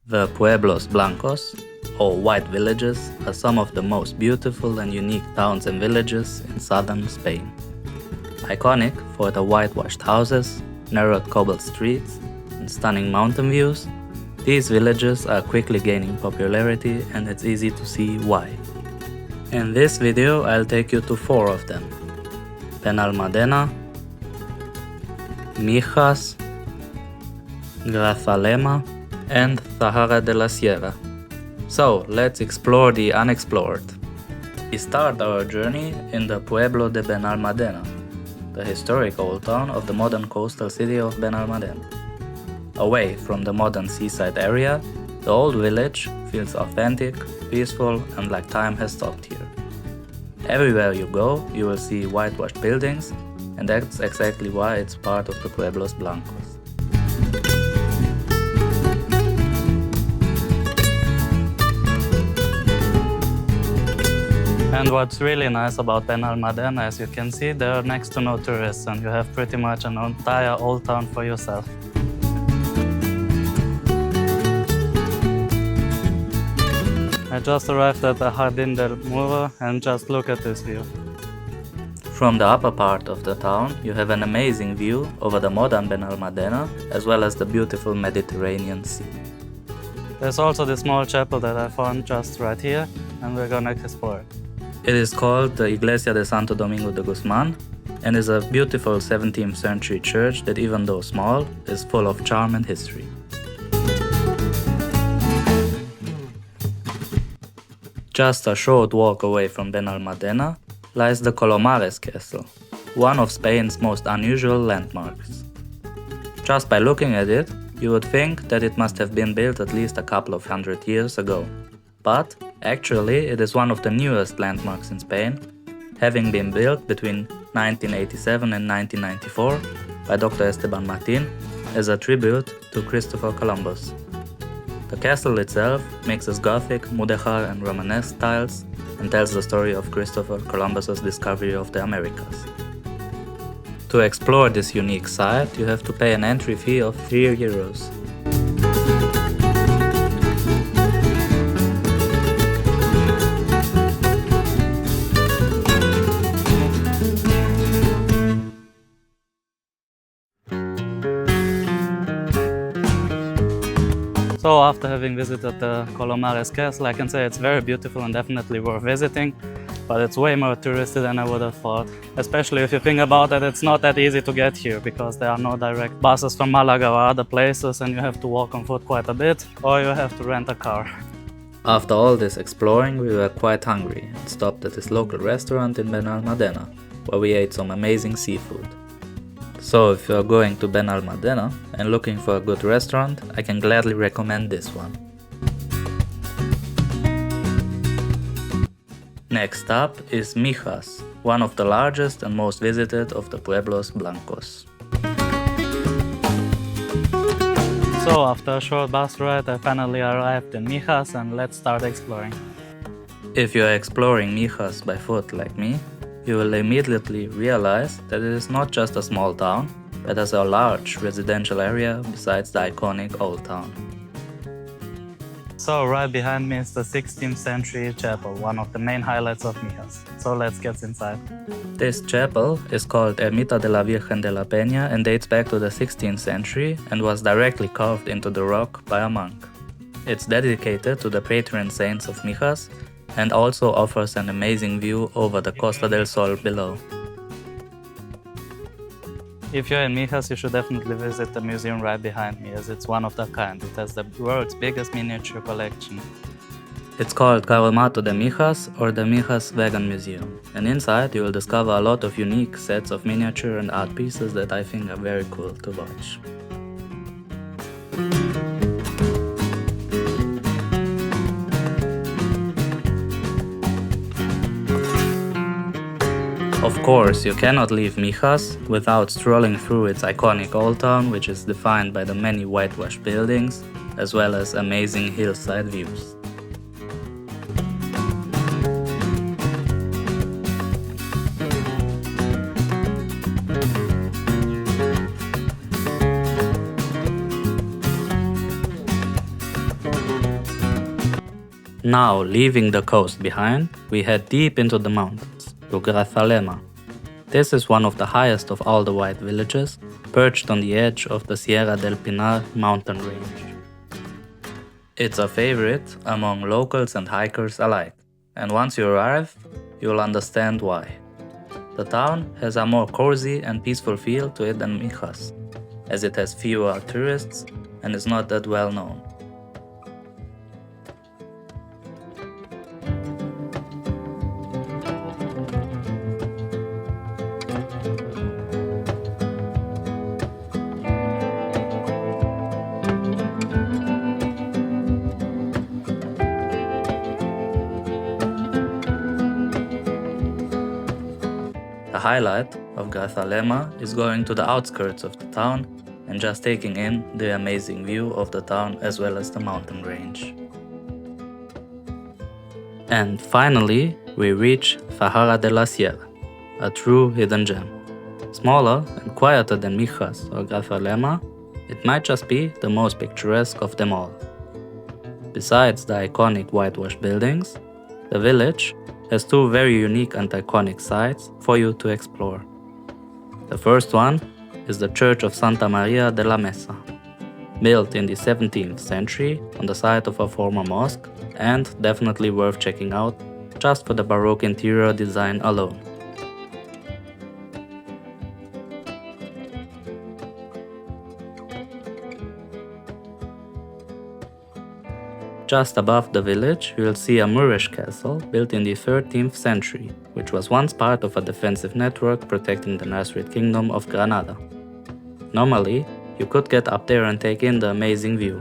The Pueblos Blancos, or white villages, are some of the most beautiful and unique towns and villages in southern Spain. Iconic for the whitewashed houses, narrowed cobbled streets, and stunning mountain views, these villages are quickly gaining popularity, and it's easy to see why. In this video I'll take you to 4 of them: Benalmádena, Mijas, Grazalema and Zahara de la Sierra. So let's explore the unexplored. We start our journey in the Pueblo de Benalmadena, the historic old town of the modern coastal city of Benalmádena. Away from the modern seaside area, the old village feels authentic, peaceful, and like time has stopped here. Everywhere you go, you will see whitewashed buildings, and that's exactly why it's part of the Pueblos Blancos. And what's really nice about Benalmádena, as you can see, there are next to no tourists, and you have pretty much an entire old town for yourself. I just arrived at the Jardín del Muro, and just look at this view. From the upper part of the town, you have an amazing view over the modern Benalmádena, as well as the beautiful Mediterranean Sea. There's also this small chapel that I found just right here, and we're gonna explore it. It is called the Iglesia de Santo Domingo de Guzmán, and is a beautiful 17th century church that, even though small, is full of charm and history. Just a short walk away from Benalmádena lies the Colomares Castle, one of Spain's most unusual landmarks. Just by looking at it, you would think that it must have been built at least a couple of 100 years ago. But actually, it is one of the newest landmarks in Spain, having been built between 1987 and 1994 by Dr. Esteban Martin as a tribute to Christopher Columbus. The castle itself mixes Gothic, Mudéjar and Romanesque styles and tells the story of Christopher Columbus's discovery of the Americas. To explore this unique site, you have to pay an entry fee of €3. So after having visited the Colomares Castle, I can say it's very beautiful and definitely worth visiting, but it's way more touristy than I would have thought. Especially if you think about it, it's not that easy to get here because there are no direct buses from Malaga or other places, and you have to walk on foot quite a bit, or you have to rent a car. After all this exploring, we were quite hungry and stopped at this local restaurant in Benalmádena, where we ate some amazing seafood. So if you are going to Benalmádena and looking for a good restaurant, I can gladly recommend this one. Next up is Mijas, one of the largest and most visited of the Pueblos Blancos. So after a short bus ride, I finally arrived in Mijas, and let's start exploring. If you are exploring Mijas by foot like me, you will immediately realize that it is not just a small town, but has a large residential area besides the iconic old town. So right behind me is the 16th century chapel, one of the main highlights of Mijas. So let's get inside. This chapel is called Ermita de la Virgen de la Peña and dates back to the 16th century and was directly carved into the rock by a monk. It's dedicated to the patron saints of Mijas, and also offers an amazing view over the Costa del Sol below. If you're in Mijas, you should definitely visit the museum right behind me, as it's one of the kind. It has the world's biggest miniature collection. It's called Carromato de Mijas, or the Mijas Wagon Museum, and inside you will discover a lot of unique sets of miniature and art pieces that I think are very cool to watch. Of course, you cannot leave Mijas without strolling through its iconic old town, which is defined by the many whitewashed buildings, as well as amazing hillside views. Now, leaving the coast behind, we head deep into the mountains, to Grazalema. This is one of the highest of all the white villages, perched on the edge of the Sierra del Pinar mountain range. It's a favorite among locals and hikers alike, and once you arrive, you'll understand why. The town has a more cozy and peaceful feel to it than Mijas, as it has fewer tourists and is not that well known. The highlight of Grazalema is going to the outskirts of the town and just taking in the amazing view of the town as well as the mountain range. And finally, we reach Zahara de la Sierra, a true hidden gem. Smaller and quieter than Mijas or Grazalema, it might just be the most picturesque of them all. Besides the iconic whitewashed buildings, the village has two very unique and iconic sites for you to explore. The first one is the Church of Santa Maria de la Mesa, built in the 17th century on the site of a former mosque and definitely worth checking out just for the Baroque interior design alone. Just above the village, you will see a Moorish castle built in the 13th century, which was once part of a defensive network protecting the Nasrid Kingdom of Granada. Normally, you could get up there and take in the amazing view,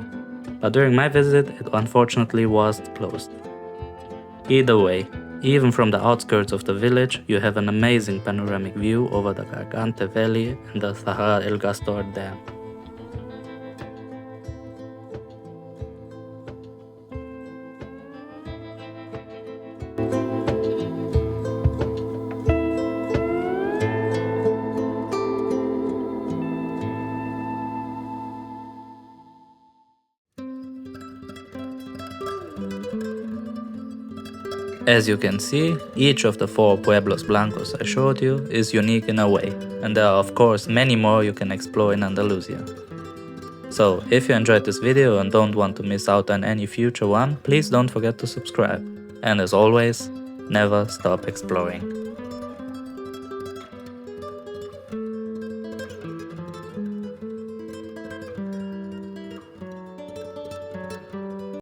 but during my visit it unfortunately was closed. Either way, even from the outskirts of the village, you have an amazing panoramic view over the Gargante Valley and the Zahara El Gastor Dam. As you can see, each of the 4 Pueblos Blancos I showed you is unique in a way, and there are of course many more you can explore in Andalusia. So, if you enjoyed this video and don't want to miss out on any future one, please don't forget to subscribe. And as always, never stop exploring.